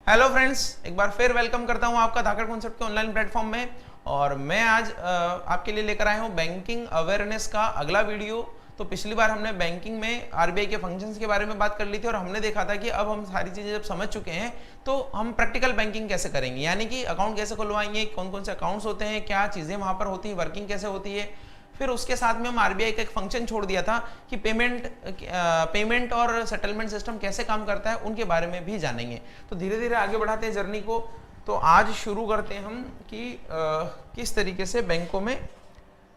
Hello friends, एक बार फिर welcome करता हूं आपका धाकड़ कॉन्सेप्ट के ऑनलाइन प्लेटफॉर्म में। और मैं आज आपके लिए लेकर आया हूं बैंकिंग अवेयरनेस का अगला वीडियो। तो पिछली बार हमने बैंकिंग में आरबीआई के फंक्शंस के बारे में बात कर ली थी और हमने देखा था कि अब हम सारी चीज़ें जब समझ चुके हैं तो हम प्रैक्टिकल बैंकिंग कैसे करेंगे, यानी कि अकाउंट कैसे खुलवाएंगे, कौन कौन से अकाउंट्स होते हैं, क्या चीज़ें वहाँ पर होती हैं, वर्किंग कैसे होती है। फिर उसके साथ में हम आरबीआई का एक फंक्शन छोड़ दिया था कि पेमेंट और सेटलमेंट सिस्टम कैसे काम करता है, उनके बारे में भी जानेंगे। तो धीरे धीरे आगे बढ़ाते हैं जर्नी को। तो आज शुरू करते हैं हम कि किस तरीके से बैंकों में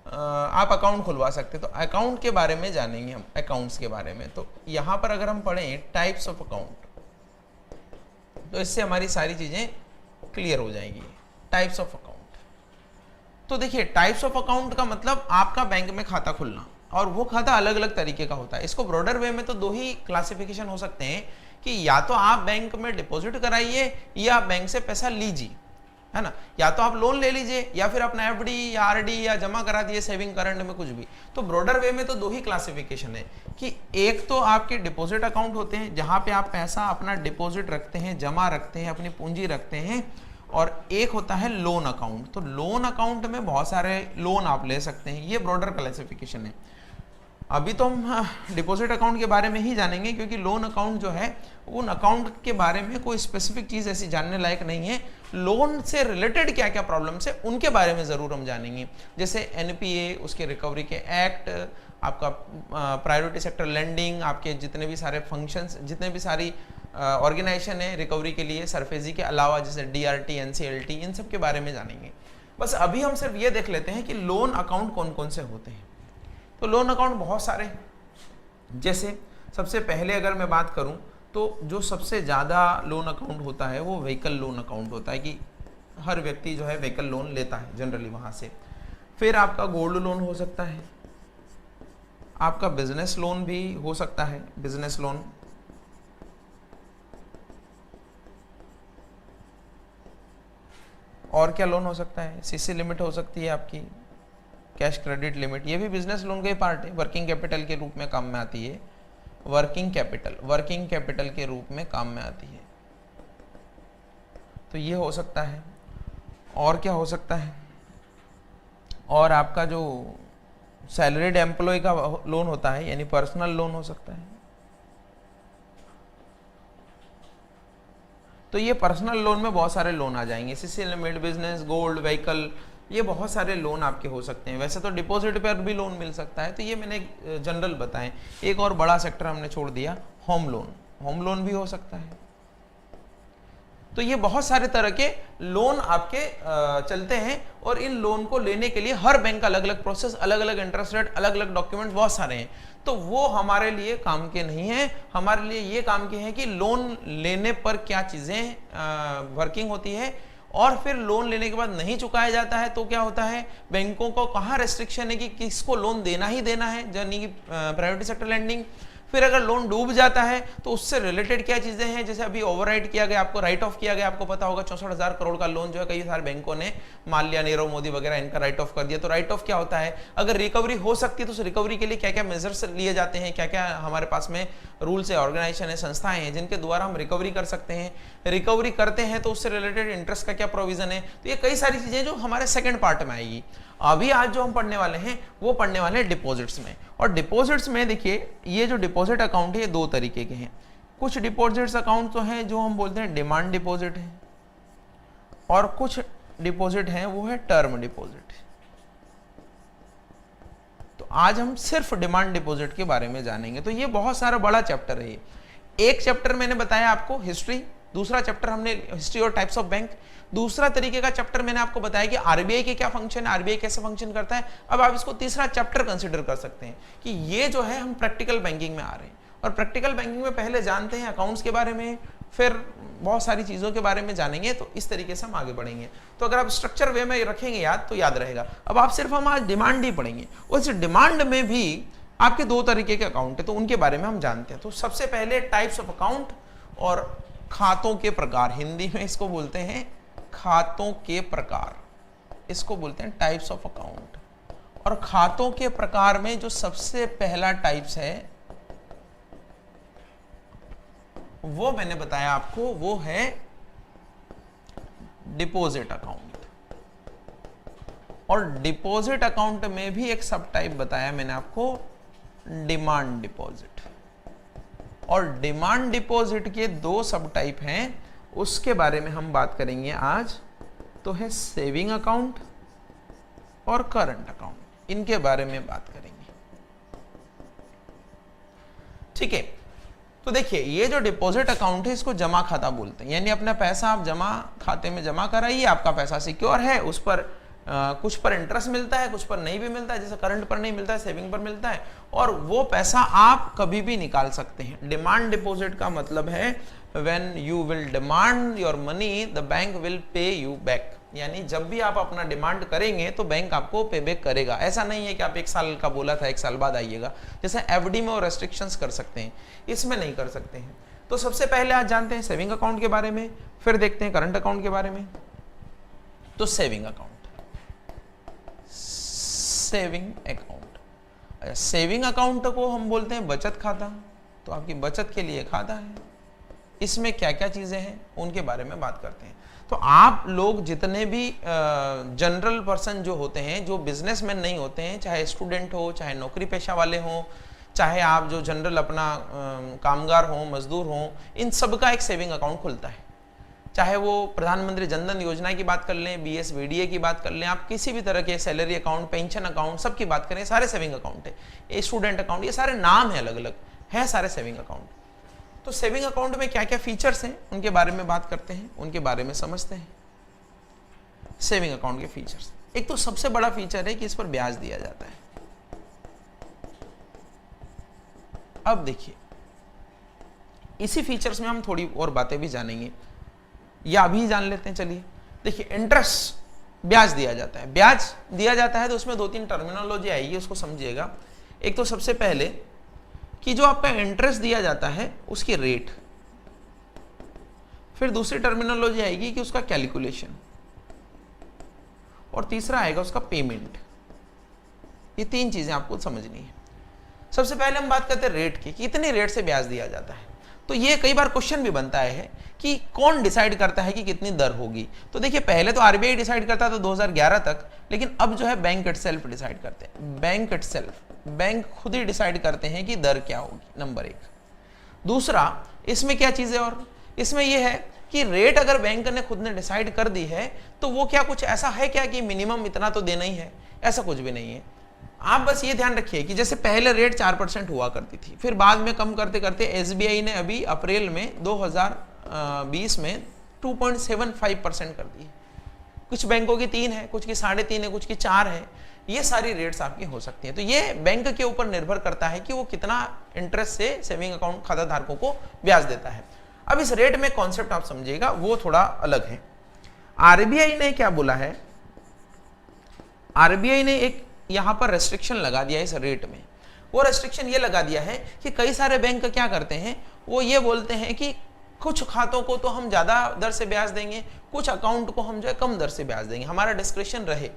आप अकाउंट खुलवा सकते हैं। तो अकाउंट के बारे में जानेंगे हम, अकाउंट्स के बारे में। तो यहाँ पर अगर हम पढ़ें टाइप्स ऑफ अकाउंट, तो इससे हमारी सारी चीज़ें क्लियर हो जाएंगी। टाइप्स ऑफ अकाउंट, तो देखिए टाइप्स ऑफ अकाउंट का मतलब आपका बैंक में खाता खुलना, और वो खाता अलग अलग तरीके का होता है। इसको ब्रॉडर वे में तो दो ही क्लासिफिकेशन हो सकते हैं कि या तो आप बैंक में डिपॉजिट कराइए या आप बैंक से पैसा लीजिए, है ना। या तो आप लोन ले लीजिए या फिर अपना एफडी या आरडी या जमा करा दिए सेविंग करंट में, कुछ भी। तो ब्रॉडर वे में तो दो ही क्लासिफिकेशन है कि एक तो आपके डिपॉजिट अकाउंट होते हैं जहां पे आप पैसा अपना डिपॉजिट रखते हैं, जमा रखते हैं, अपनी पूंजी रखते हैं, और एक होता है लोन अकाउंट। तो लोन अकाउंट में बहुत सारे लोन आप ले सकते हैं, ये ब्रॉडर क्लासिफिकेशन है। अभी तो हम डिपॉजिट अकाउंट के बारे में ही जानेंगे, क्योंकि लोन अकाउंट जो है उन अकाउंट के बारे में कोई स्पेसिफिक चीज़ ऐसी जानने लायक नहीं है। लोन से रिलेटेड क्या क्या प्रॉब्लम्स है उनके बारे में ज़रूर हम जानेंगे, जैसे एनपीए, उसके रिकवरी के एक्ट, आपका प्रायोरिटी सेक्टर लेंडिंग, आपके जितने भी सारे फंक्शंस, जितने भी सारी ऑर्गेनाइजेशन है रिकवरी के लिए सरफेजी के अलावा, जैसे डीआरटी, एनसीएलटी, इन सब के बारे में जानेंगे। बस अभी हम सिर्फ ये देख लेते हैं कि लोन अकाउंट कौन कौन से होते हैं। तो लोन अकाउंट बहुत सारे, जैसे सबसे पहले अगर मैं बात करूं तो जो सबसे ज़्यादा लोन अकाउंट होता है वो व्हीकल लोन अकाउंट होता है, कि हर व्यक्ति जो है व्हीकल लोन लेता है जनरली वहाँ से। फिर आपका गोल्ड लोन हो सकता है, आपका बिजनेस लोन भी हो सकता है, बिजनेस लोन। और क्या लोन हो सकता है, सीसी लिमिट हो सकती है आपकी, कैश क्रेडिट लिमिट, ये भी बिजनेस लोन का ही पार्ट है, वर्किंग कैपिटल के रूप में काम में आती है। वर्किंग कैपिटल के रूप में काम में आती है, तो ये हो सकता है। और क्या हो सकता है, और आपका जो सैलरीड एम्प्लॉय का लोन होता है, यानी पर्सनल लोन हो सकता है। तो ये पर्सनल लोन में बहुत सारे लोन आ जाएंगे, CC limit, business, gold, vehicle, ये बहुत सारे लोन आपके हो सकते हैं। वैसे तो डिपॉजिट पर भी लोन मिल सकता है, तो ये मैंने जनरल बताएं। एक और बड़ा सेक्टर हमने छोड़ दिया, होम लोन। होम लोन भी हो सकता है। तो ये बहुत सारे तरह के लोन आपके चलते हैं, और इन लोन को लेने के लिए हर बैंक का अलग अलग प्रोसेस, अलग अलग इंटरेस्ट रेट, अलग अलग डॉक्यूमेंट बहुत सारे हैं। तो वो हमारे लिए काम के नहीं है। हमारे लिए ये काम के हैं कि लोन लेने पर क्या चीज़ें वर्किंग होती है, और फिर लोन लेने के बाद नहीं चुकाया जाता है तो क्या होता है, बैंकों को कहाँ रेस्ट्रिक्शन है कि किसको लोन देना ही देना है, यानी कि प्रायोरिटी सेक्टर लेंडिंग। फिर अगर लोन डूब जाता है तो उससे रिलेटेड क्या चीजें हैं, जैसे अभी ओवरराइट किया गया, आपको राइट ऑफ किया गया, आपको पता होगा 64,000 करोड़ का लोन जो है कई सारे बैंकों ने, मान लिया नीरव मोदी वगैरह, इनका राइट ऑफ कर दिया। तो राइट ऑफ क्या होता है, अगर रिकवरी हो सकती है तो उस रिकवरी के लिए क्या क्या मेजर्स लिए जाते हैं, क्या क्या हमारे पास में रूल्स है, ऑर्गेनाइजेशन है, संस्थाएं हैं जिनके द्वारा हम रिकवरी कर सकते हैं। रिकवरी करते हैं तो उससे रिलेटेड इंटरेस्ट का क्या प्रोविजन है। तो ये कई सारी चीजें जो हमारे सेकंड पार्ट में आएगी। अभी आज जो हम पढ़ने वाले हैं वो पढ़ने वाले हैं डिपॉजिट्स में। और डिपॉजिट्स में देखिए, ये जो डिपॉजिट अकाउंट है ये दो तरीके के हैं। कुछ डिपॉजिट्स अकाउंट तो हैं जो हम बोलते हैं डिमांड डिपॉजिट है, और कुछ डिपॉजिट हैं वो है टर्म डिपॉजिट। तो आज हम सिर्फ डिमांड डिपॉजिट के बारे में जानेंगे। तो ये बहुत सारा बड़ा चैप्टर है। एक चैप्टर मैंने बताया आपको हिस्ट्री, दूसरा चैप्टर हमने हिस्ट्री और टाइप्स ऑफ बैंक, दूसरा तरीके का चैप्टर मैंने आपको बताया कि आरबीआई के क्या फंक्शन है, आरबीआई कैसे फंक्शन करता है। अब आप इसको तीसरा चैप्टर कंसीडर कर सकते हैं कि ये जो है हम प्रैक्टिकल बैंकिंग में आ रहे हैं। और प्रैक्टिकल बैंकिंग में पहले जानते हैं अकाउंट्स के बारे में, फिर बहुत सारी चीज़ों के बारे में जानेंगे। तो इस तरीके से हम आगे बढ़ेंगे। तो अगर आप स्ट्रक्चर वे में रखेंगे याद तो याद रहेगा। अब आप सिर्फ हम आज डिमांड ही पढ़ेंगे। उस डिमांड में भी आपके दो तरीके के अकाउंट है, तो उनके बारे में हम जानते हैं। तो सबसे पहले टाइप्स ऑफ अकाउंट और खातों के प्रकार, हिंदी में इसको बोलते हैं खातों के प्रकार, इसको बोलते हैं टाइप्स ऑफ अकाउंट। और खातों के प्रकार में जो सबसे पहला टाइप्स है वो मैंने बताया आपको, वो है डिपॉजिट अकाउंट। और डिपॉजिट अकाउंट में भी एक सब टाइप बताया मैंने आपको, डिमांड डिपॉजिट। और डिमांड डिपॉजिट के दो सब टाइप हैं, उसके बारे में हम बात करेंगे आज। तो है सेविंग अकाउंट और करंट अकाउंट, इनके बारे में बात करेंगे। ठीक है, तो देखिए ये जो डिपॉजिट अकाउंट है इसको जमा खाता बोलते हैं, यानी अपना पैसा आप जमा खाते में जमा कराइए, आपका पैसा सिक्योर है, उस पर कुछ पर इंटरेस्ट मिलता है, कुछ पर नहीं भी मिलता है, जैसे करंट पर नहीं मिलता है, सेविंग पर मिलता है, और वो पैसा आप कभी भी निकाल सकते हैं। डिमांड डिपॉजिट का मतलब है when you will demand your money the bank will pay you back, यानी जब भी आप अपना डिमांड करेंगे तो बैंक आपको पे बैक करेगा। ऐसा नहीं है कि आप 1 साल का बोला था 1 साल बाद आइएगा, जैसे एफडी में वो रेस्ट्रिक्शंस कर सकते हैं, इसमें नहीं कर सकते हैं। तो सबसे पहले आज जानते हैं सेविंग अकाउंट के बारे में, फिर देखते हैं करंट अकाउंट के बारे में। तो saving account, saving account, saving account को हम बोलते हैं बचत खाता। तो आपकी बचत के लिए खाता है, इसमें क्या क्या चीजें हैं उनके बारे में बात करते हैं। तो आप लोग जितने भी जनरल पर्सन जो होते हैं, जो बिजनेसमैन नहीं होते हैं, चाहे स्टूडेंट हो, चाहे नौकरी पेशा वाले हों, चाहे आप जो जनरल अपना कामगार हो, मजदूर हो, इन सब का एक सेविंग अकाउंट खुलता है। चाहे वो प्रधानमंत्री जनधन योजना की बात कर लें, BSVDA की बात कर लें, आप किसी भी तरह के सैलरी अकाउंट, पेंशन अकाउंट, सब की बात करें, सारे सेविंग अकाउंट है। स्टूडेंट अकाउंट, ये सारे नाम है अलग अलग, है सारे सेविंग अकाउंट। तो सेविंग अकाउंट में क्या क्या फीचर्स हैं उनके बारे में बात करते हैं, उनके बारे में समझते हैं। सेविंग अकाउंट के फीचर्स, एक तो सबसे बड़ा फीचर है कि इस पर ब्याज दिया जाता है। अब देखिए इसी फीचर्स में हम थोड़ी और बातें भी जानेंगे, या अभी जान लेते हैं। चलिए देखिए, इंटरेस्ट, ब्याज दिया जाता है। ब्याज दिया जाता है तो उसमें 2-3 टर्मिनोलॉजी आएगी, उसको समझिएगा। एक तो सबसे पहले कि जो आपका इंटरेस्ट दिया जाता है उसकी रेट, फिर दूसरी टर्मिनोलॉजी आएगी कि उसका कैलकुलेशन, और तीसरा आएगा उसका पेमेंट। ये 3 चीजें आपको समझनी है। सबसे पहले हम बात करते हैं रेट की, कितने रेट से ब्याज दिया जाता है। तो ये कई बार क्वेश्चन भी बनता है कि कौन डिसाइड करता है कि कितनी दर होगी। तो देखिए पहले तो आरबीआई डिसाइड करता था 2011 तक, लेकिन अब जो है बैंक इटसेल्फ डिसाइड करते हैं। बैंक इटसेल्फ, बैंक खुद ही डिसाइड करते हैं कि दर क्या होगी, नंबर 1। दूसरा, इसमें क्या चीज है, और इसमें यह है कि रेट अगर बैंक ने खुद ने डिसाइड कर दी है तो वो क्या कुछ ऐसा है क्या कि मिनिमम इतना तो देना ही है, ऐसा कुछ भी नहीं है। आप बस ये ध्यान रखिए कि जैसे पहले रेट 4% हुआ करती थी, फिर बाद में कम करते करते एसबीआई ने अभी अप्रैल में 2020 में 2.75% कर दी। कुछ बैंकों की 3 है, कुछ की 3.5 है, कुछ की 4 है। ये सारी रेट्स आपकी हो सकती हैं। तो ये बैंक के ऊपर निर्भर करता है कि वो कितना इंटरेस्ट से सेविंग अकाउंट खाता धारकों को ब्याज देता है। अब इस रेट में कॉन्सेप्ट आप समझिएगा, वो थोड़ा अलग है। आरबीआई ने क्या बोला है, आरबीआई ने एक यहां पर रेस्ट्रिक्शन लगा दिया इस रेट में। वो रेस्ट्रिक्शन ये लगा दिया है कि कई सारे बैंक क्या करते हैं, वो ये बोलते हैं कि कुछ खातों को तो हम ज्यादा दर से ब्याज देंगे, कुछ अकाउंट को हम जो है कम दर से ब्याज देंगे, हमारा डिस्क्रिप्शन रहे।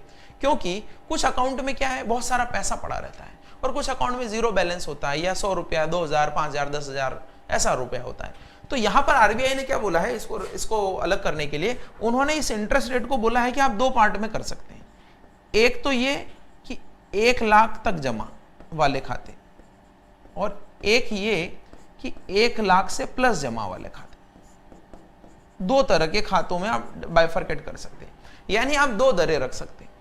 क्योंकि कुछ अकाउंट में क्या है, बहुत सारा पैसा पड़ा रहता है, और कुछ अकाउंट में 0 बैलेंस होता है, या 100 रुपया, 2000, 5000, 10,000 ऐसा रुपया होता है। तो यहां पर आरबीआई ने क्या बोला है, इसको अलग करने के लिए उन्होंने इस इंटरेस्ट रेट को बोला है कि आप 2 पार्ट में कर सकते हैं। एक तो ये कि 1 लाख तक जमा वाले खाते, और एक ये कि 1 लाख से प्लस जमा वाले खाते। 2 तरह के खातों में आप बाइफरकेट कर सकते हैं, यानी आप 2 दरें रख सकते हैं।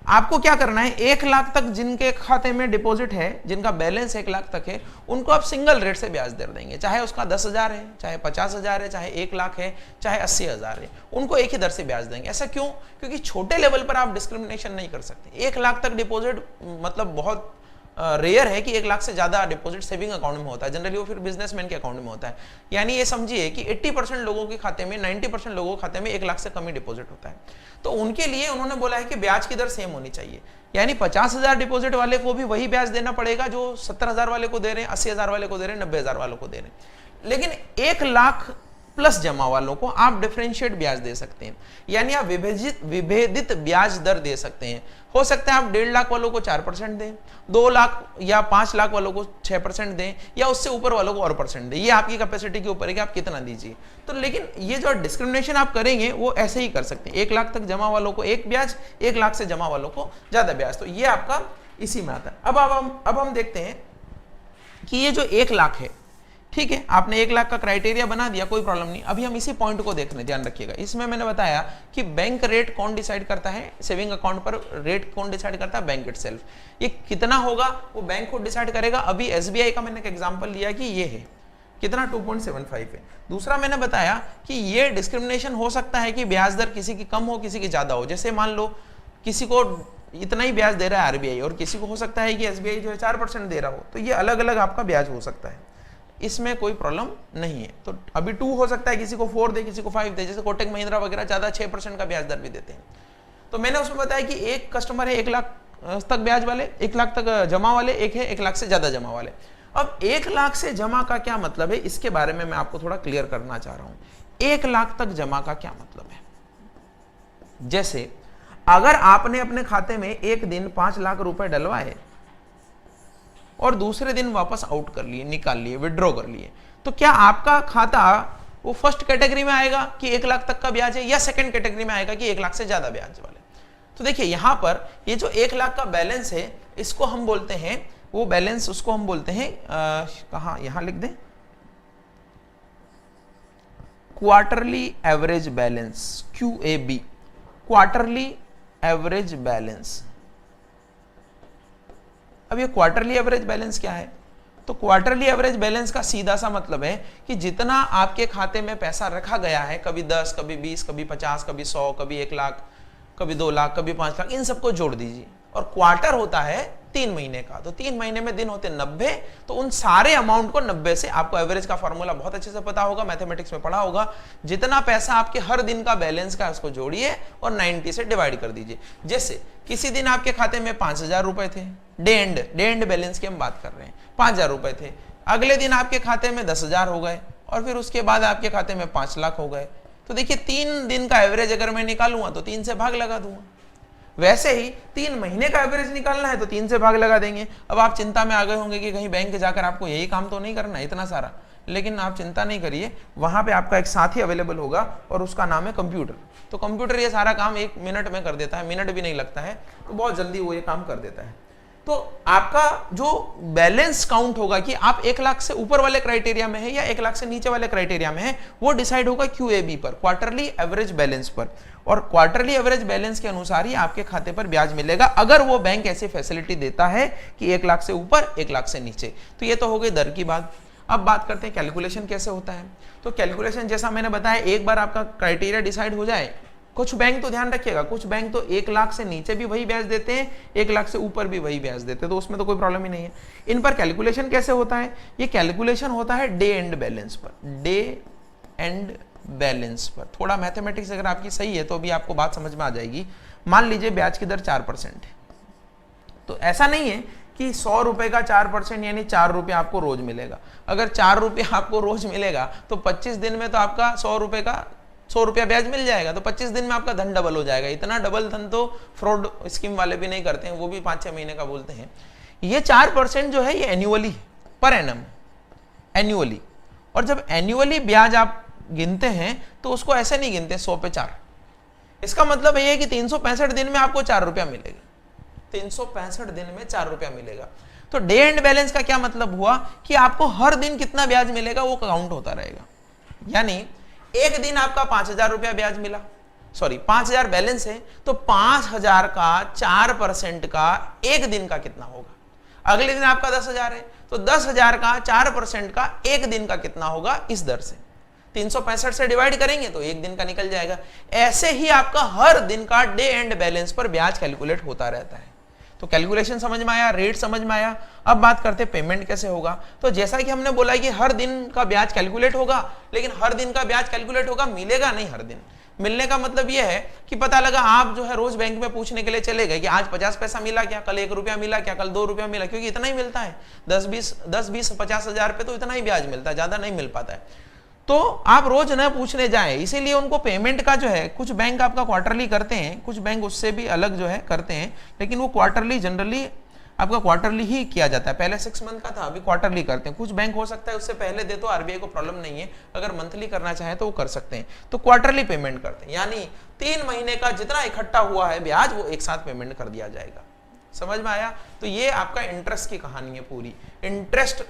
आपको क्या करना है, 1 लाख तक जिनके खाते में डिपॉजिट है, जिनका बैलेंस 1 लाख तक है, उनको आप सिंगल रेट से ब्याज दर देंगे, चाहे उसका 10,000 है, चाहे 50,000 है, चाहे 1 लाख है, चाहे 80,000 है, उनको एक ही दर से ब्याज देंगे। ऐसा क्यों? क्योंकि छोटे लेवल पर आप डिस्क्रिमिनेशन नहीं कर सकते। 1 लाख तक डिपॉजिट मतलब बहुत रेयर है कि 1 लाख से ज्यादा डिपॉजिट सेविंग अकाउंट में होता है, जनरली वो फिर बिजनेसमैन के अकाउंट में होता है। यानी ये समझिए कि 80% लोगों के खाते में, 90% लोगों के खाते में 1 लाख से कम ही डिपॉजिट होता है। तो उनके लिए उन्होंने बोला है कि ब्याज की दर सेम होनी चाहिए, यानी 50,000 डिपॉजिट वाले को भी वही ब्याज देना पड़ेगा जो 70,000 वाले को दे रहे हैं, 80,000 वाले को दे रहे हैं, 90,000 वालों को दे रहे हैं। लेकिन 1 लाख प्लस जमा वालों को आप डिफरेंशिएट ब्याज दे सकते हैं, यानी आप विभेदित ब्याज दर दे सकते हैं। हो सकता है आप 1.5 लाख वालों को 4% दें, 2 लाख या 5 लाख वालों को 6% दें, या उससे ऊपर वालों को और परसेंट दें। ये आपकी कैपेसिटी के ऊपर है कि आप कितना दीजिए। तो लेकिन ये जो डिस्क्रिमिनेशन आप करेंगे वो ऐसे ही कर सकते हैं, 1 लाख तक जमा वालों को एक ब्याज, 1 लाख से जमा वालों को ज्यादा ब्याज। तो ये आपका इसी में आता है। अब हम देखते हैं कि ये जो 1 लाख है, ठीक है, आपने 1 लाख का क्राइटेरिया बना दिया, कोई प्रॉब्लम नहीं। अभी हम इसी पॉइंट को देखने, ध्यान रखिएगा। इसमें मैंने बताया कि बैंक रेट कौन डिसाइड करता है, सेविंग अकाउंट पर रेट कौन डिसाइड करता है, बैंक इटसेल्फ। ये कितना होगा वो बैंक खुद डिसाइड करेगा। अभी एसबीआई का मैंने एक एग्जांपल लिया कि ये है कितना, 2.75 है। दूसरा मैंने बताया कि ये डिस्क्रिमिनेशन हो सकता है कि ब्याज दर किसी की कम हो, किसी की ज्यादा हो। जैसे मान लो किसी को इतना ही ब्याज दे रहा है आरबीआई और किसी को हो सकता है कि एसबीआई जो है 4% दे रहा हो, तो ये अलग अलग आपका ब्याज हो सकता है, इसमें कोई प्रॉब्लम नहीं है। तो अभी 2 हो सकता है, किसी को 4 दे, किसी को 5 दे। जैसे कोटक महिंद्रा वगैरह ज्यादा 6% का ब्याज दर भी देते हैं। तो मैंने उसमें बताया कि एक कस्टमर है 1 लाख तक ब्याज वाले, 1 लाख तक जमा वाले, एक है 1 लाख से ज्यादा जमा वाले। अब 1 लाख से जमा का क्या मतलब है, इसके बारे में मैं आपको थोड़ा क्लियर करना चाह रहा हूं। 1 लाख तक जमा का क्या मतलब है? जैसे अगर आपने अपने खाते में एक दिन 5 लाख रुपए डलवाए और दूसरे दिन वापस आउट कर लिए, निकाल लिए, विड्रॉ कर लिए, तो क्या आपका खाता वो फर्स्ट कैटेगरी में आएगा कि 1 लाख तक का ब्याज है, या सेकंड कैटेगरी में आएगा कि 1 लाख से ज्यादा ब्याज वाले? तो देखिए यहां पर ये जो 1 लाख का बैलेंस है, इसको हम बोलते हैं, वो बैलेंस उसको हम बोलते हैं कहां, यहां लिख दें, quarterly average balance, QAB, quarterly average balance. अब ये क्वार्टरली एवरेज बैलेंस क्या है? तो क्वार्टरली एवरेज बैलेंस का सीधा सा मतलब है कि जितना आपके खाते में पैसा रखा गया है, कभी 10, कभी 20, कभी 50, कभी 100, कभी 1 लाख, कभी 2 लाख, कभी 5 लाख, इन सबको जोड़ दीजिए। और क्वार्टर होता है 3 महीने का, तो 3 महीने में दिन होते 90, तो उन सारे अमाउंट को 90 से, आपको एवरेज का फॉर्मूला बहुत अच्छे से पता होगा, मैथमेटिक्स में पढ़ा होगा, जितना पैसा आपके हर दिन का बैलेंस का उसको जोड़िए और 90 से डिवाइड कर दीजिए। जैसे किसी दिन आपके खाते में 5,000 रुपए थे, डे एंड बैलेंस की हम बात कर रहे हैं, 5,000 रुपए थे, अगले दिन आपके खाते में 10,000 हो गए, और फिर उसके बाद आपके खाते में 5 लाख हो गए। तो देखिए 3 दिन का एवरेज अगर मैं निकालूंगा तो 3 से भाग लगा दूंगा। वैसे ही 3 महीने का एवरेज निकालना है तो 3 से भाग लगा देंगे। अब आप चिंता में आ गए होंगे कि कहीं बैंक जाकर आपको यही काम तो नहीं करना है इतना सारा, लेकिन आप चिंता नहीं करिए, वहां पे आपका एक साथी अवेलेबल होगा और उसका नाम है कंप्यूटर। तो कंप्यूटर ये सारा काम 1 मिनट में कर देता है, मिनट भी नहीं लगता है, तो बहुत जल्दी वो ये काम कर देता है। तो आपका जो बैलेंस काउंट होगा कि आप 1 लाख से ऊपर वाले क्राइटेरिया में है या 1 लाख से नीचे वाले क्राइटेरिया में है, वो डिसाइड होगा QAB पर, क्वार्टरली एवरेज बैलेंस पर। और क्वार्टरली एवरेज बैलेंस के अनुसार ही आपके खाते पर ब्याज मिलेगा, अगर वो बैंक ऐसी फैसिलिटी देता है कि 1 लाख से ऊपर, 1 लाख से नीचे। तो ये तो हो गई दर की बात। अब बात करते हैं कैलकुलेशन कैसे होता है। तो कैलकुलेशन जैसा मैंने बताया, एक बार आपका क्राइटेरिया डिसाइड हो जाए, कुछ बैंक तो ध्यान रखिएगा, कुछ बैंक तो 1 लाख से नीचे भी वही ब्याज देते हैं, 1 लाख से ऊपर भी वही ब्याज देते हैं, तो उसमें तो कोई प्रॉब्लम ही नहीं है। इन पर कैलकुलेशन कैसे होता है? ये कैलकुलेशन होता है डे एंड बैलेंस पर, डे एंड बैलेंस पर। थोड़ा मैथमेटिक्स अगर आपकी सही है तो अभी आपको बात समझ में आ जाएगी। मान लीजिए ब्याज की दर 4% है, तो ऐसा नहीं है कि 100 रुपए का 4% यानी 4 रुपये आपको रोज मिलेगा। अगर 4 रुपये आपको रोज मिलेगा तो 25 दिन में तो आपका 100 रुपया ब्याज मिल जाएगा, तो 25 दिन में आपका धन डबल हो जाएगा। इतना डबल धन तो फ्रॉड स्कीम वाले भी नहीं करते हैं, वो भी 5-6 महीने का बोलते हैं। ये 4% जो है ये एन्युअली, पर एनम, एन्युअली। और जब एन्युअली ब्याज आप गिनते हैं तो उसको ऐसे नहीं गिनते 100 पे 4। इसका मतलब ये है कि 365 दिन में आपको 4 रुपया मिलेगा, 365 दिन में 4 रुपया मिलेगा। तो डे एंड बैलेंस का क्या मतलब हुआ कि आपको हर दिन कितना ब्याज मिलेगा वो काउंट होता रहेगा। यानी एक दिन आपका 5,000 रुपया ब्याज मिला, सॉरी 5,000 बैलेंस है, तो 5,000 का 4% का एक दिन का कितना होगा। अगले दिन आपका 10,000 है, तो 10,000 का 4% का एक दिन का कितना होगा, इस दर से 365 से डिवाइड करेंगे तो एक दिन का निकल जाएगा। ऐसे ही आपका हर दिन का डे एंड बैलेंस पर ब्याज कैलकुलेट होता रहता है। तो कैलकुलेशन समझ में आया, रेट समझ में आया। अब बात करते हैं पेमेंट कैसे होगा। तो जैसा कि हमने बोला कि हर दिन का ब्याज कैलकुलेट होगा, लेकिन हर दिन का ब्याज कैलकुलेट होगा, मिलेगा नहीं हर दिन। मिलने का मतलब यह है कि पता लगा आप जो है रोज बैंक में पूछने के लिए चले गए कि आज 50 पैसा मिला क्या, कल 1 रुपया मिला क्या, कल 2 रुपया मिला, क्योंकि इतना ही मिलता है, 10, 20, 50 हजार पे तो इतना ही ब्याज मिलता है, ज्यादा नहीं मिल पाता है। तो आप रोज न पूछने जाएं, इसीलिए उनको पेमेंट का जो है, कुछ बैंक आपका क्वार्टरली करते हैं, कुछ बैंक उससे भी अलग जो है करते हैं, लेकिन वो क्वार्टरली जनरली आपका क्वार्टरली ही किया जाता है। पहले 6 मंथ का था, अभी क्वार्टरली करते हैं। कुछ बैंक हो सकता है उससे पहले दे, तो आरबीआई को प्रॉब्लम नहीं है, अगर मंथली करना चाहे तो वो कर सकते हैं। तो क्वार्टरली पेमेंट करते हैं, यानी 3 महीने का जितना इकट्ठा हुआ है ब्याज वो एक साथ पेमेंट कर दिया जाएगा। समझ में आया? तो ये आपका इंटरेस्ट की कहानी है पूरी। इंटरेस्ट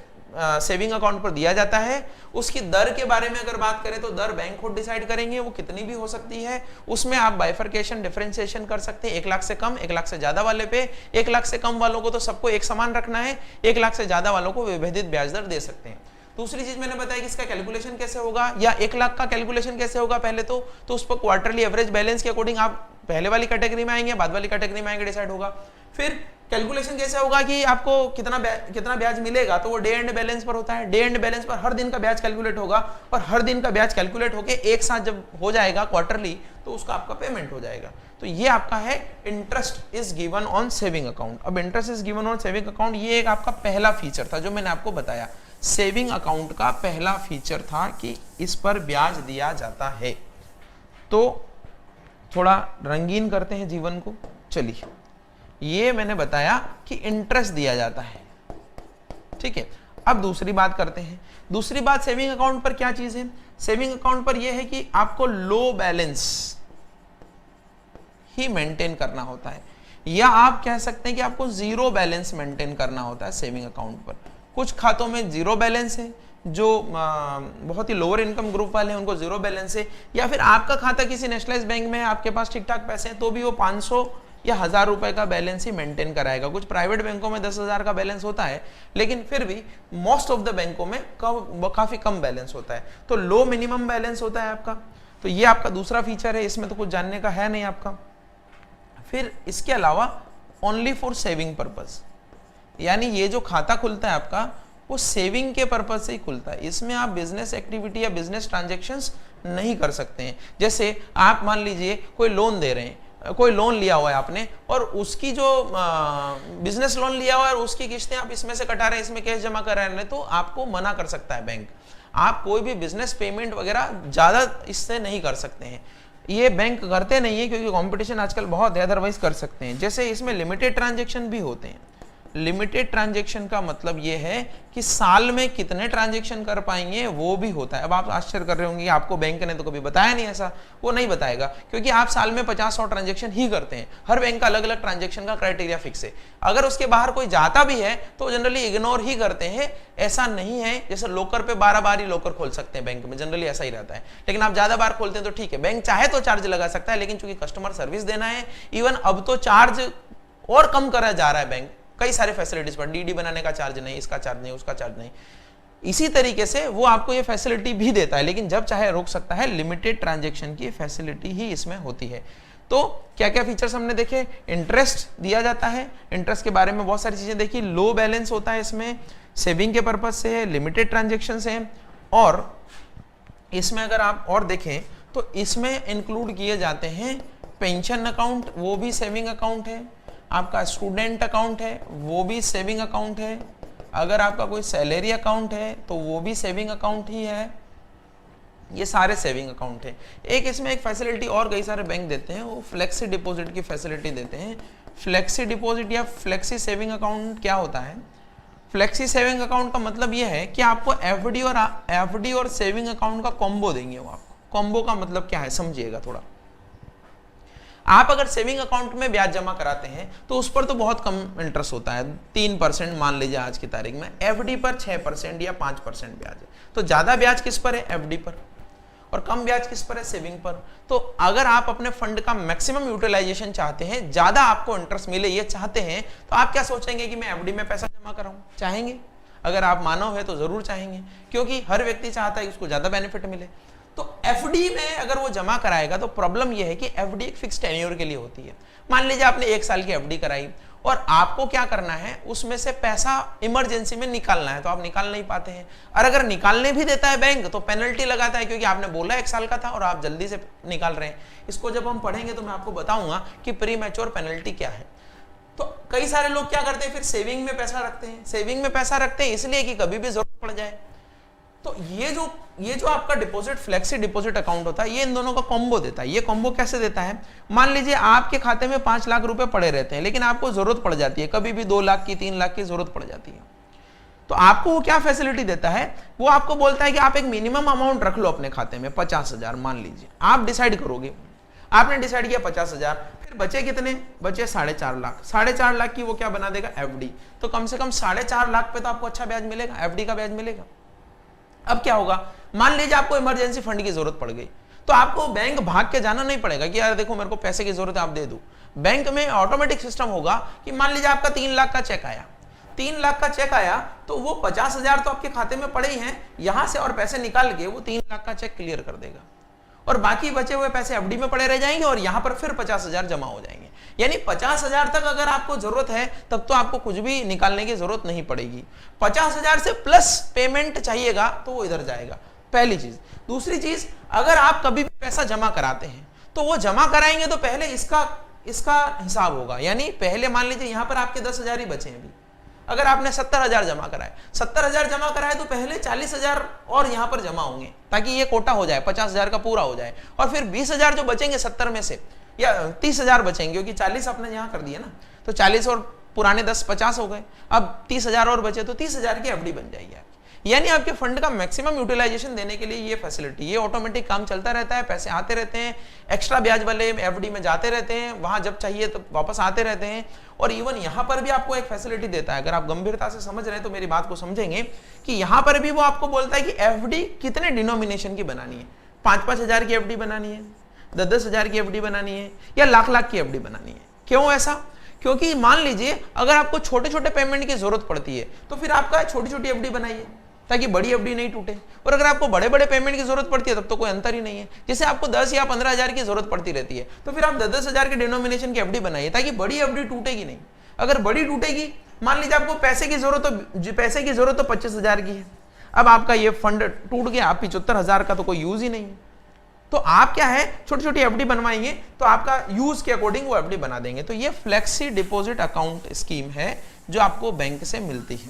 सेविंग अकाउंट पर दिया जाता है। उसकी दर के बारे में अगर बात करें तो दर बैंक खुद डिसाइड करेंगे, वो कितनी भी हो सकती है। उसमें आप बाइफरकेशन डिफरेंशिएशन कर सकते हैं, 1 लाख से कम, 1 लाख से ज्यादा वाले पे। 1 लाख से कम वालों को तो सबको एक समान रखना है, 1 लाख से ज्यादा वालों को विभेदित ब्याज दर दे सकते हैं। दूसरी चीज मैंने बताया कि इसका कैलकुलेशन कैसे होगा, या 1 लाख का कैलकुलेशन कैसे होगा। पहले तो उस पर क्वार्टरली एवरेज बैलेंस के अकॉर्डिंग आप पहले वाली कैटेगरी में आएंगे, बाद वाली कैटेगरी में आएंगे, डिसाइड होगा। फिर कैलकुलेशन कैसे होगा कि आपको कितना ब्याज मिलेगा, तो वो डे एंड बैलेंस पर होता है। डे एंड बैलेंस पर हर दिन का ब्याज कैलकुलेट होगा, और हर दिन का ब्याज कैलकुलेट होके एक साथ जब हो जाएगा क्वार्टरली, तो उसका आपका पेमेंट हो जाएगा। तो ये आपका है interest is given on saving account. अब interest is given on saving account, ये एक आपका पहला फीचर था जो मैंने आपको बताया। सेविंग अकाउंट का पहला फीचर था कि इस पर ब्याज दिया जाता है। तो थोड़ा रंगीन करते हैं जीवन को। चलिए, ये मैंने बताया कि इंटरेस्ट दिया जाता है, ठीक है। अब दूसरी बात करते हैं। दूसरी बात सेविंग अकाउंट पर क्या चीज है? सेविंग अकाउंट पर यह है कि आपको लो बैलेंस ही मेंटेन करना होता है, या आप कह सकते हैं कि आपको जीरो बैलेंस मेंटेन करना होता है सेविंग अकाउंट पर। कुछ खातों में जीरो बैलेंस है, जो बहुत ही लोअर इनकम ग्रुप वाले हैं उनको जीरो बैलेंस है, या फिर आपका खाता किसी नेशनलाइज बैंक में है, आपके पास ठीक ठाक पैसे हैं, तो भी वो 500 या 1000 रुपए का बैलेंस ही मेंटेन कराएगा। कुछ प्राइवेट बैंकों में 10,000 का बैलेंस होता है, लेकिन फिर भी मोस्ट ऑफ द बैंकों में काफी कम बैलेंस होता है। तो लो मिनिमम बैलेंस होता है आपका। तो ये आपका दूसरा फीचर है, इसमें तो कुछ जानने का है नहीं आपका। फिर इसके अलावा ओनली फॉर सेविंग पर्पज, यानी ये जो खाता खुलता है आपका वो सेविंग के पर्पज से ही खुलता है। इसमें आप बिजनेस एक्टिविटी या बिजनेस ट्रांजैक्शंस नहीं कर सकते हैं। जैसे आप मान लीजिए कोई लोन दे रहे हैं, कोई लोन लिया हुआ है आपने, और उसकी जो बिजनेस लोन लिया हुआ है और उसकी किस्तें आप इसमें से कटा रहे हैं, इसमें कैश जमा कर रहे हैं, तो आपको मना कर सकता है बैंक। आप कोई भी बिजनेस पेमेंट वगैरह ज्यादा इससे नहीं कर सकते हैं। ये बैंक करते नहीं है क्योंकि कंपटीशन आजकल बहुत है, अदरवाइज कर सकते हैं। जैसे इसमें लिमिटेड ट्रांजैक्शन भी होते हैं। लिमिटेड ट्रांजैक्शन का मतलब यह है कि साल में कितने ट्रांजैक्शन कर पाएंगे वो भी होता है। अब आप आश्चर्य कर रहे होंगे, आपको बैंक ने तो कभी बताया नहीं ऐसा। वो नहीं बताएगा क्योंकि आप साल में 50-100 ट्रांजैक्शन ही करते हैं। हर बैंक का अलग अलग ट्रांजैक्शन का क्राइटेरिया फिक्स है। अगर उसके बाहर कोई जाता भी है तो जनरली इग्नोर ही करते हैं। ऐसा नहीं है जैसे लोकर पे 12 बार ही लोकर खोल सकते हैं बैंक में, जनरली ऐसा ही रहता है। लेकिन आप ज्यादा बार खोलते हैं तो ठीक है, बैंक चाहे तो चार्ज लगा सकता है, लेकिन चूंकि कस्टमर सर्विस देना है, इवन अब तो चार्ज और कम करा जा रहा है बैंक कई सारे फैसिलिटीज पर। डीडी बनाने का चार्ज नहीं, इसका चार्ज नहीं, उसका चार्ज नहीं। इसी तरीके से वो आपको ये फैसिलिटी भी देता है, लेकिन जब चाहे रोक सकता है। लिमिटेड ट्रांजैक्शन की फैसिलिटी ही इसमें होती है। तो क्या क्या फीचर्स हमने देखे? इंटरेस्ट दिया जाता है, इंटरेस्ट के बारे में बहुत सारी चीजें देखी। लो बैलेंस होता है इसमें, सेविंग के पर्पज से है, लिमिटेड ट्रांजेक्शन है, और इसमें अगर आप और देखें तो इसमें इंक्लूड किए जाते हैं पेंशन अकाउंट, वो भी सेविंग अकाउंट है। आपका स्टूडेंट अकाउंट है, वो भी सेविंग अकाउंट है। अगर आपका कोई सैलरी अकाउंट है तो वो भी सेविंग अकाउंट ही है। ये सारे सेविंग अकाउंट है। एक इसमें एक फैसिलिटी और कई सारे बैंक देते हैं, वो फ्लेक्सी डिपॉजिट की फैसिलिटी देते हैं। फ्लेक्सी डिपॉजिट या फ्लेक्सी सेविंग अकाउंट क्या होता है? फ्लेक्सी सेविंग अकाउंट का मतलब ये है कि आपको एफडी और सेविंग अकाउंट का कॉम्बो देंगे वो आपको। कॉम्बो का मतलब क्या है समझिएगा थोड़ा। आप अगर सेविंग अकाउंट में ब्याज जमा कराते हैं तो उस पर तो बहुत कम इंटरेस्ट होता है, 3% मान लीजिए आज की तारीख में। एफडी पर 6% या 5% ब्याज है। तो ज्यादा ब्याज किस पर है? एफडी पर। और कम ब्याज किस पर है? सेविंग पर। तो अगर आप अपने फंड का मैक्सिमम यूटिलाइजेशन चाहते हैं, ज्यादा आपको इंटरेस्ट मिले ये चाहते हैं, तो आप क्या सोचेंगे कि मैं एफडी में पैसा जमा कराऊं? चाहेंगे? अगर आप मानव है तो जरूर चाहेंगे, क्योंकि हर व्यक्ति चाहता है कि उसको ज्यादा बेनिफिट मिले। तो एफडी में अगर वो जमा कराएगा तो प्रॉब्लम ये है कि एफडी एक फिक्स टेन्योर के लिए होती है। मान लीजिए आपने 1 साल की एफडी कराई और आपको क्या करना है, उसमें से पैसा इमरजेंसी में निकालना है, तो आप निकाल नहीं पाते हैं। और अगर निकालने भी देता है बैंक तो पेनल्टी लगाता है, क्योंकि आपने बोला 1 साल का था और आप जल्दी से निकाल रहे हैं। इसको जब हम पढ़ेंगे तो मैं आपको बताऊंगा कि प्री मैच्योर पेनल्टी क्या है। तो कई सारे लोग क्या करते हैं, फिर सेविंग में पैसा रखते हैं। सेविंग में पैसा रखते हैं इसलिए कि कभी भी जरूरत पड़ जाए। तो ये जो आपका डिपॉजिट फ्लेक्सी डिपॉजिट अकाउंट होता है, ये इन दोनों का कॉम्बो देता है। ये कॉम्बो कैसे देता है? मान लीजिए आपके खाते में 5 लाख रुपए पड़े रहते हैं, लेकिन आपको जरूरत पड़ जाती है, कभी भी 2 लाख की 3 लाख की जरूरत पड़ जाती है, तो आपको वो क्या फैसिलिटी देता है? वो आपको बोलता है कि आप एक मिनिमम अमाउंट रख लो अपने खाते में, 50,000 मान लीजिए। आप डिसाइड करोगे, आपने डिसाइड किया 50,000, फिर बचे कितने? बचे 4.5 लाख। 4.5 लाख की वो क्या बना देगा? एफडी। तो कम से कम 4.5 लाख पे तो आपको अच्छा ब्याज मिलेगा, एफडी का ब्याज मिलेगा। अब क्या होगा? मान लीजिए आपको इमरजेंसी फंड की जरूरत पड़ गई, तो आपको बैंक भाग के जाना नहीं पड़ेगा कि यार देखो मेरे को पैसे की जरूरत है, आप दे दो। बैंक में ऑटोमेटिक सिस्टम होगा कि मान लीजिए आपका 3 लाख का चेक आया, 3 लाख का चेक आया, तो वो 50,000 तो आपके खाते में पड़े ही हैं, यहां से और पैसे निकाल के वो 3 लाख का चेक क्लियर कर देगा, और बाकी बचे हुए पैसे एफडी में पड़े रह जाएंगे और यहां पर फिर 50,000 जमा हो जाएंगे। यानी 50,000 तक अगर आपको जरूरत है तब तो आपको कुछ भी निकालने की जरूरत नहीं पड़ेगी। 50,000 से प्लस पेमेंट चाहिएगा तो वो इधर जाएगा, पहली चीज। दूसरी चीज, अगर आप कभी भी पैसा जमा कराते हैं तो वो जमा कराएंगे तो पहले इसका हिसाब होगा। यानी पहले मान लीजिए यहां पर आपके 10,000 ही बचे हैं अभी, अगर आपने 70,000 जमा कराए, 70,000 जमा कराए तो पहले 40,000 और यहां पर जमा होंगे ताकि ये कोटा हो जाए, 50,000 का पूरा हो जाए, और फिर 20,000 जो बचेंगे 70 में से, या 30,000 बचेंगे क्योंकि 40 आपने यहां कर दिया ना, तो 40 और पुराने 10 50 हो गए, अब 30,000 और बचे तो 30,000 की एफडी बन जाएगी आपकी। यानी आपके फंड का मैक्सिमम यूटिलाइजेशन देने के लिए ये फैसिलिटी, ये ऑटोमेटिक काम चलता रहता है, पैसे आते रहते हैं, एक्स्ट्रा ब्याज वाले एफडी में जाते रहते हैं, वहां जब चाहिए तो वापस आते रहते हैं। और इवन यहां पर भी आपको एक फैसिलिटी देता है, अगर आप गंभीरता से समझ रहे हैं तो मेरी बात को समझेंगे कि यहां पर भी वो आपको बोलता है कि एफडी कितने डिनोमिनेशन की बनानी है, 5-5 हजार की एफडी बनानी है, 10-10 हजार की एफडी बनानी है, या लाख की एफडी बनानी है। क्यों ऐसा? क्योंकि मान लीजिए अगर आपको छोटे छोटे पेमेंट की जरूरत पड़ती है तो फिर आपका छोटी छोटी एफडी बनाइए ताकि बड़ी एफडी नहीं टूटे, और अगर आपको बड़े बड़े पेमेंट की जरूरत पड़ती है तब तो कोई अंतर ही नहीं है। जैसे आपको 10 या 15 हजार की जरूरत पड़ती रहती है तो फिर आप 10-10 हजार के डिनोमिनेशन की एफडी बनाइए ताकि बड़ी एफडी टूटेगी नहीं। अगर बड़ी टूटेगी, मान लीजिए आपको पैसे की जरूरत तो 25,000 की है, अब आपका ये फंड टूट गया, आप 75,000 का तो कोई यूज ही नहीं है, तो आप क्या है छोटी छोटी एफडी बनवाएंगे तो आपका यूज के अकॉर्डिंग वो एफडी बना देंगे। तो ये फ्लेक्सी डिपॉजिट अकाउंट स्कीम है जो आपको बैंक से मिलती है।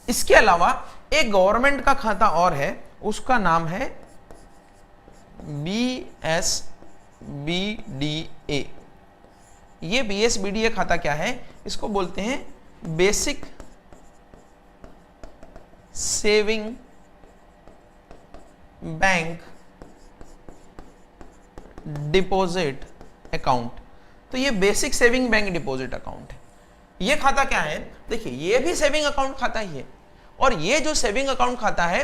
इसके अलावा एक गवर्नमेंट का खाता और है, उसका नाम है BSBDA। ये BSBDA खाता क्या है? इसको बोलते हैं basic saving bank deposit account. तो ये basic saving bank deposit account है। ये खाता क्या है? देखिए, ये भी सेविंग अकाउंट खाता ही है, और ये जो सेविंग अकाउंट खाता है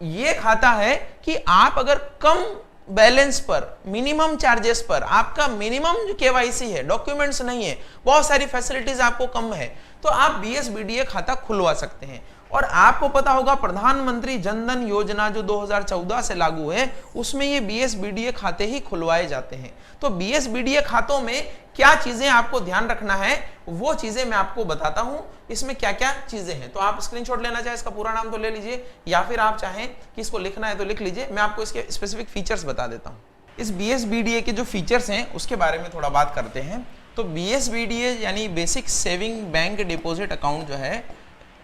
ये खाता है कि आप अगर कम बैलेंस पर, मिनिमम चार्जेस पर, आपका मिनिमम जो केवाईसी है, डॉक्यूमेंट्स नहीं है, बहुत सारी फैसिलिटीज आपको कम है, तो आप BSBDA खाता खुलवा सकते हैं। और आपको पता होगा प्रधानमंत्री जनधन योजना जो 2014 से लागू है, उसमें ये BSBDA खाते ही खुलवाए जाते हैं। तो BSBDA खातों में क्या चीजें आपको ध्यान रखना है वो चीजें मैं आपको बताता हूं, इसमें क्या क्या चीजें हैं। तो आप स्क्रीनशॉट लेना चाहे इसका पूरा नाम तो ले लीजिए, या फिर आप चाहें कि इसको लिखना है तो लिख लीजिए, मैं आपको इसके स्पेसिफिक फीचर्स बता देता हूं। इस BSBDA के जो फीचर्स हैं उसके बारे में थोड़ा बात करते हैं। तो BSBDA यानी basic saving bank deposit account जो है,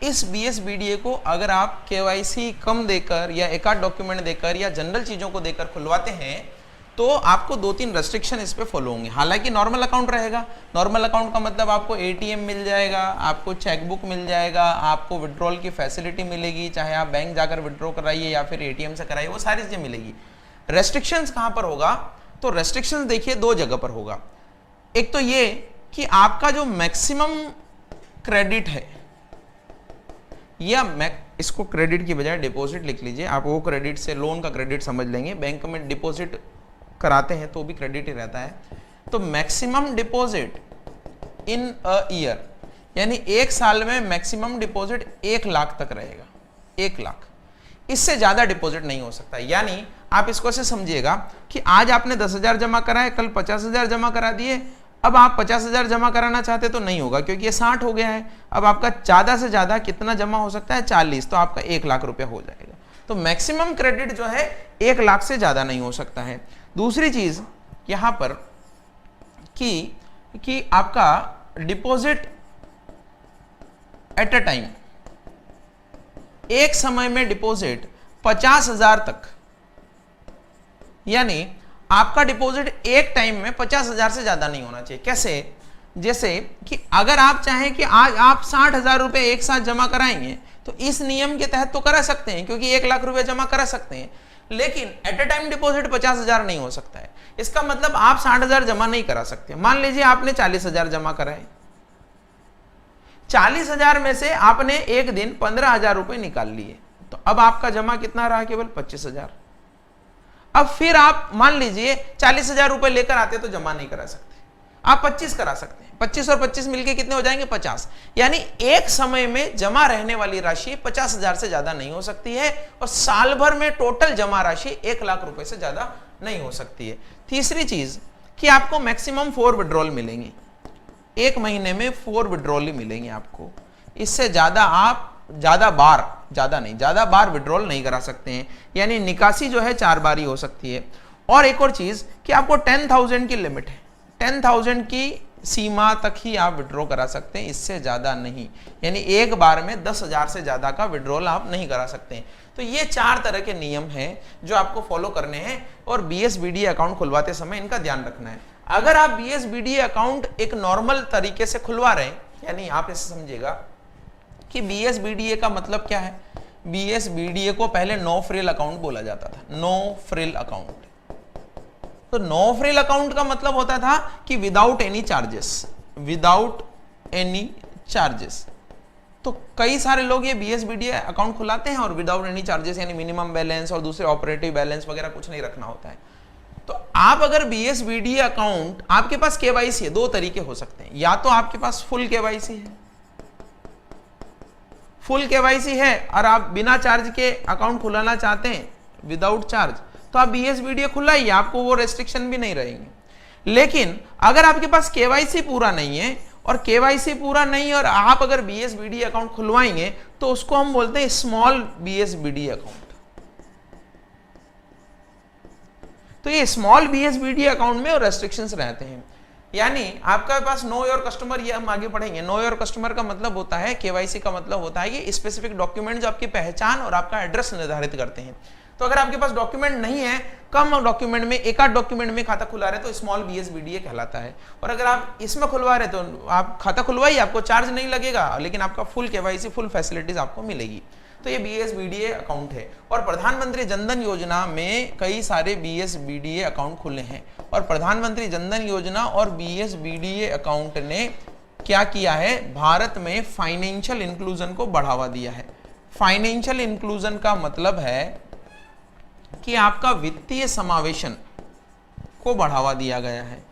इस BSBDA को अगर आप KYC कम देकर या एक आध डॉक्यूमेंट देकर या जनरल चीजों को देकर खुलवाते हैं तो आपको 2-3 रेस्ट्रिक्शन इस पे फॉलो होंगे। हालांकि नॉर्मल अकाउंट रहेगा, नॉर्मल अकाउंट का मतलब आपको ATM मिल जाएगा, आपको चेकबुक मिल जाएगा, आपको विड्रॉल की फैसिलिटी मिलेगी, चाहे आप बैंक जाकर विड्रॉ कराइए या फिर ATM से कराइए, वो सारी चीजें मिलेगी। रेस्ट्रिक्शंस कहां पर होगा? तो रेस्ट्रिक्शंस देखिए 2 जगह पर होगा। एक तो ये कि आपका जो मैक्सिमम क्रेडिट है, या इसको क्रेडिट की बजाय डिपॉजिट लिख लीजिए, आप वो क्रेडिट से लोन का क्रेडिट समझ लेंगे, बैंक में डिपॉजिट कराते हैं तो भी क्रेडिट ही रहता है। तो maximum deposit in a year, यानी एक साल में मैक्सिमम डिपॉजिट 1 लाख तक रहेगा, 1 लाख, इससे ज्यादा डिपॉजिट नहीं हो सकता। यानी आप इसको ऐसे समझिएगा कि आज आपने 10,000 जमा कराए, कल 50,000 जमा करा दिए, अब आप 50,000 जमा कराना चाहते तो नहीं होगा क्योंकि ये 60 हो गया है। अब आपका ज्यादा से ज्यादा कितना जमा हो सकता है? 40, तो आपका 1 लाख रुपया हो जाएगा। तो मैक्सिमम क्रेडिट जो है 1 लाख से ज्यादा नहीं हो सकता है। दूसरी चीज यहां पर कि आपका डिपॉजिट एट अ टाइम एक समय में डिपॉजिट 50,000 तक, यानी आपका डिपॉजिट एक टाइम में 50,000 से ज्यादा नहीं होना चाहिए। कैसे? जैसे कि अगर आप चाहें कि आज आप 60,000 रुपए एक साथ जमा कराएंगे तो इस नियम के तहत तो करा सकते हैं, क्योंकि 1 लाख रुपए जमा करा सकते हैं, लेकिन एट ए टाइम डिपॉजिट 50,000 नहीं हो सकता है। इसका मतलब आप 60,000 जमा नहीं करा सकते। मान लीजिए आपने 40,000 जमा कराए, 40,000 में से आपने एक दिन 15,000 रुपए निकाल लिए, तो अब आपका जमा कितना रहा? केवल 25,000। अब फिर आप मान लीजिए 40,000 रुपए लेकर आते तो जमा नहीं करा सकते, आप 25 करा सकते हैं। 25 और 25 मिलके कितने हो जाएंगे? 50। यानी एक समय में जमा रहने वाली राशि 50,000 से ज्यादा नहीं हो सकती है, और साल भर में टोटल जमा राशि 1 लाख रुपए से ज्यादा नहीं हो सकती है। तीसरी चीज कि आपको मैक्सिमम 4 विड्रॉल मिलेंगे, एक महीने में 4 विड्रॉल ही मिलेंगे आपको। इससे ज्यादा आप ज्यादा बार विड्रॉल नहीं करा सकते हैं, यानी निकासी जो है 4 बार ही हो सकती है। और एक और चीज कि आपको 10,000 की लिमिट है, 10,000 की सीमा तक ही आप विड्रॉ करा सकते हैं, इससे ज्यादा नहीं। यानी एक बार में 10,000 से ज्यादा का विड्रॉल आप नहीं करा सकते हैं। तो ये 4 तरह के नियम हैं जो आपको फॉलो करने हैं, और BSBDA अकाउंट खुलवाते समय इनका ध्यान रखना है। अगर आप BSBDA अकाउंट एक नॉर्मल तरीके से खुलवा रहे हैं, यानी आप इसे समझिएगा कि BSBDA का मतलब क्या है। BSBDA को पहले नो फ्रिल अकाउंट बोला जाता था, नो फ्रिल अकाउंट। तो नो फ्रिल अकाउंट का मतलब होता था कि विदाउट एनी चार्जेस, तो कई सारे लोग ये BSBDA अकाउंट खुलाते हैं और विदाउट एनी चार्जेस, यानी मिनिमम बैलेंस और दूसरे ऑपरेटिव बैलेंस वगैरह कुछ नहीं रखना होता है। तो आप अगर BSBDA अकाउंट, आपके पास KYC है, 2 तरीके हो सकते हैं। या तो आपके पास फुल KYC है और आप बिना चार्ज के अकाउंट खुलाना चाहते हैं, विदाउट चार्ज, तो आप BSBDA खुलाइए, आपको वो रेस्ट्रिक्शन भी नहीं रहेंगे। लेकिन अगर आपके पास KYC पूरा नहीं है, और आप अगर BSBDA अकाउंट खुलवाएंगे तो उसको हम बोलते हैं स्मॉल BSBDA अकाउंट। तो ये स्मॉल BSBDA अकाउंट में रेस्ट्रिक्शंस रहते हैं। यानी आपका पास नो योर कस्टमर, ये हम आगे पढ़ेंगे। नो योर कस्टमर का मतलब होता है, KYC का मतलब होता है ये स्पेसिफिक डॉक्यूमेंट जो आपकी पहचान और आपका एड्रेस निर्धारित करते हैं। तो अगर आपके पास डॉक्यूमेंट नहीं है, कम डॉक्यूमेंट में, एक आध डॉक्यूमेंट में खाता खुला रहे तो स्मॉल BSBDA कहलाता है। और अगर आप इसमें खुलवा रहे तो आप खाता खुलवाइए, आपको चार्ज नहीं लगेगा, लेकिन आपका फुल KYC, फुल फैसिलिटीज आपको मिलेगी। तो ये BSBDA अकाउंट है। और प्रधानमंत्री जनधन योजना में कई सारे BSBDA अकाउंट खुले हैं, और प्रधानमंत्री जनधन योजना और BSBDA अकाउंट ने क्या किया है, भारत में फाइनेंशियल इंक्लूजन को बढ़ावा दिया है। फाइनेंशियल इंक्लूजन का मतलब है कि आपका वित्तीय समावेशन को बढ़ावा दिया गया है।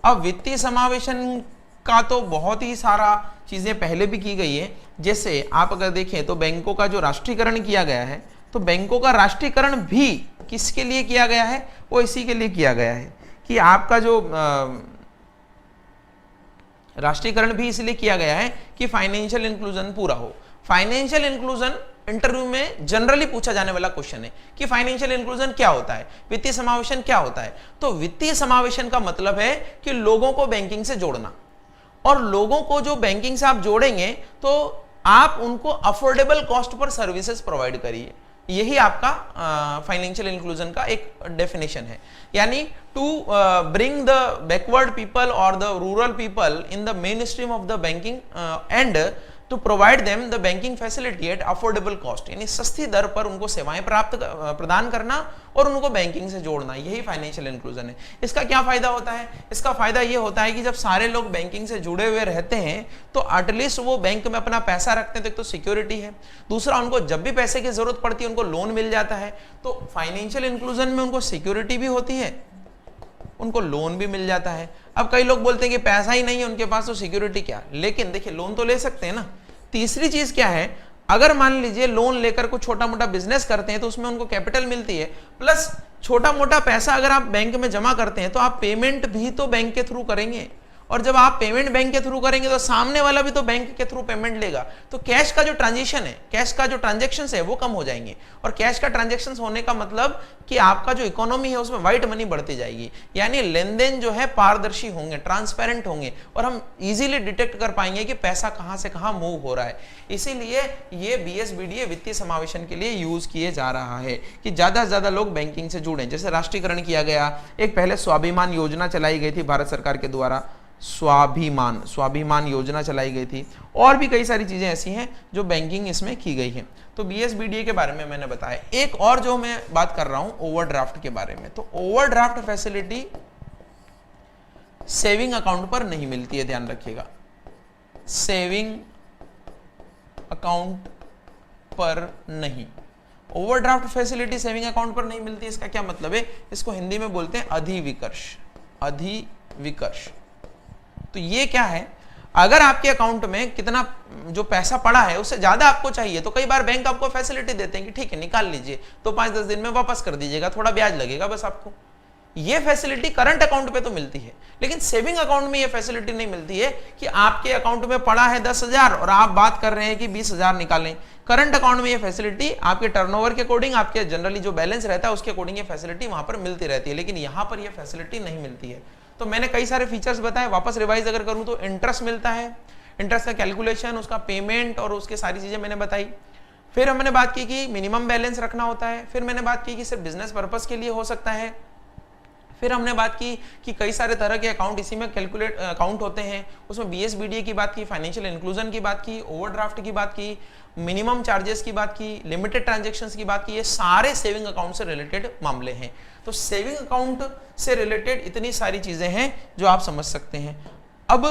अब वित्तीय समावेशन का तो बहुत ही सारा चीजें पहले भी की गई है। जैसे आप अगर देखें तो बैंकों का जो राष्ट्रीयकरण किया गया है, तो बैंकों का राष्ट्रीयकरण भी किसके लिए किया गया है? वो इसी के लिए किया गया है कि आपका जो राष्ट्रीयकरण भी इसलिए किया गया है कि फाइनेंशियल इंक्लूजन पूरा हो। फाइनेंशियल इंक्लूजन इंटरव्यू में जनरली पूछा जाने वाला क्वेश्चन है कि फाइनेंशियल इंक्लूजन क्या होता है, वित्तीय समावेशन क्या होता है। तो वित्तीय समावेशन का मतलब है कि लोगों को बैंकिंग से जोड़ना, और लोगों को जो बैंकिंग से आप जोड़ेंगे तो आप उनको affordable cost per services provide करिए। यही आपका फाइनेंशियल इंक्लूजन का एक डेफिनेशन है। यानी to bring the backward people और the rural people in the mainstream of the banking and to provide them the banking facility at affordable cost, यानी सस्ती दर पर उनको सेवाएं प्रदान करना और उनको बैंकिंग से जोड़ना, यही फाइनेंशियल इंक्लूजन है। इसका क्या फायदा होता है? इसका फायदा ये होता है कि जब सारे लोग बैंकिंग से जुड़े हुए रहते हैं तो एटलीस्ट वो बैंक में अपना पैसा रखते हैं, तो एक तो सिक्योरिटी है, दूसरा उनको जब भी पैसे की जरूरत पड़ती है उनको लोन मिल जाता है। तो फाइनेंशियल इंक्लूजन में उनको सिक्योरिटी भी होती है, उनको लोन भी मिल जाता है। अब कई लोग बोलते हैं कि पैसा ही नहीं है उनके पास तो सिक्योरिटी क्या, लेकिन देखिए लोन तो ले सकते हैं ना। तीसरी चीज क्या है, अगर मान लीजिए लोन लेकर कुछ छोटा मोटा बिजनेस करते हैं तो उसमें उनको कैपिटल मिलती है, प्लस छोटा मोटा पैसा अगर आप बैंक में जमा करते हैं तो आप पेमेंट भी तो बैंक के थ्रू करेंगे, और जब आप पेमेंट बैंक के थ्रू करेंगे तो सामने वाला भी तो बैंक के थ्रू पेमेंट लेगा, तो कैश का जो ट्रांजेक्शन है, कैश का जो ट्रांजेक्शन है वो कम हो जाएंगे। और कैश का ट्रांजेक्शन होने का मतलब कि आपका जो इकोनॉमी है उसमें व्हाइट मनी बढ़ती जाएगी, यानी लेन देन जो है पारदर्शी होंगे, ट्रांसपेरेंट होंगे, और हम इजीली डिटेक्ट कर पाएंगे कि पैसा कहां से कहां मूव हो रहा है। इसीलिए ये BSBDA वित्तीय समावेशन के लिए यूज किए जा रहा है कि ज्यादा से ज्यादा लोग बैंकिंग से जुड़े। जैसे राष्ट्रीयकरण किया गया, एक पहले स्वाभिमान योजना चलाई गई थी भारत सरकार के द्वारा, स्वाभिमान योजना चलाई गई थी, और भी कई सारी चीजें ऐसी हैं जो बैंकिंग इसमें की गई है। तो BSBDA के बारे में मैंने बताया। एक और जो मैं बात कर रहा हूं ओवरड्राफ्ट के बारे में, तो ओवरड्राफ्ट फैसिलिटी सेविंग अकाउंट पर नहीं मिलती है, ध्यान रखिएगा, सेविंग अकाउंट पर नहीं। ओवरड्राफ्ट फैसिलिटी सेविंग अकाउंट पर नहीं मिलती, इसका क्या मतलब है? इसको हिंदी में बोलते हैं अधिविकर्ष, अधिविकर्ष। तो ये क्या है? अगर आपके अकाउंट में कितना जो पैसा पड़ा है उससे ज्यादा आपको चाहिए, तो कई बार बैंक आपको फैसिलिटी देते हैं कि ठीक है निकाल लीजिए, तो 5-10 दिन में वापस कर दीजिएगा, थोड़ा ब्याज लगेगा बस आपको। ये फैसिलिटी करंट अकाउंट पे तो मिलती है, लेकिन सेविंग अकाउंट में ये फैसिलिटी नहीं मिलती है कि आपके अकाउंट में पड़ा है 10,000 और आप बात कर रहे हैं कि 20,000 निकालें। करंट अकाउंट में ये फैसिलिटी आपके टर्नओवर के अकॉर्डिंग, आपके जनरली जो बैलेंस रहता है उसके अकॉर्डिंग ये फैसिलिटी वहां पर मिलती रहती है, लेकिन यहां पर ये फैसिलिटी नहीं मिलती है। तो मैंने कई सारे फीचर्स बताए, वापस रिवाइज अगर करूं तो इंटरेस्ट मिलता है, इंटरेस्ट का कैलकुलेशन, उसका पेमेंट और उसके सारी चीजें मैंने बताई। फिर हमने बात की कि मिनिमम बैलेंस रखना होता है, फिर मैंने बात की कि सिर्फ बिजनेस पर्पस के लिए हो सकता है, फिर हमने बात की कि कई सारे तरह के अकाउंट इसी में कैलकुलेट अकाउंट होते हैं, उसमें BSBDA की बात की, फाइनेंशियल इंक्लूजन की बात की, ओवरड्राफ्ट की बात की, मिनिमम चार्जेस की बात की, लिमिटेड ट्रांजैक्शंस की बात की। ये सारे सेविंग अकाउंट से रिलेटेड मामले हैं। तो सेविंग अकाउंट से रिलेटेड इतनी सारी चीजें हैं जो आप समझ सकते हैं। अब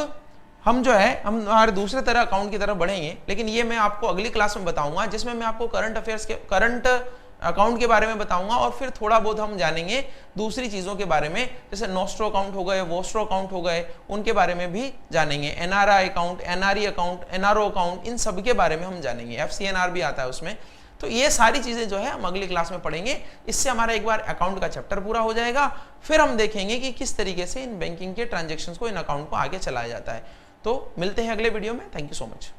हम जो है हम हमारे दूसरे तरह अकाउंट की तरफ बढ़ेंगे, लेकिन ये मैं आपको अगली क्लास में बताऊंगा, जिसमें मैं आपको करंट अफेयर्स के, करंट अकाउंट के बारे में बताऊंगा, और फिर थोड़ा बहुत हम जानेंगे दूसरी चीजों के बारे में, जैसे नोस्ट्रो अकाउंट हो गए, वोस्ट्रो अकाउंट हो गए, उनके बारे में भी जानेंगे। NRI account, NRE account, NRO account, इन सब के बारे में हम जानेंगे। FCNR भी आता है उसमें। तो ये सारी चीजें जो है हम अगली क्लास में पढ़ेंगे। इससे हमारा एक बार अकाउंट का चैप्टर पूरा हो जाएगा, फिर हम देखेंगे कि किस तरीके से इन बैंकिंग के ट्रांजेक्शन्स को, इन अकाउंट को आगे चलाया जाता है। तो मिलते हैं अगले वीडियो में। Thank you so much.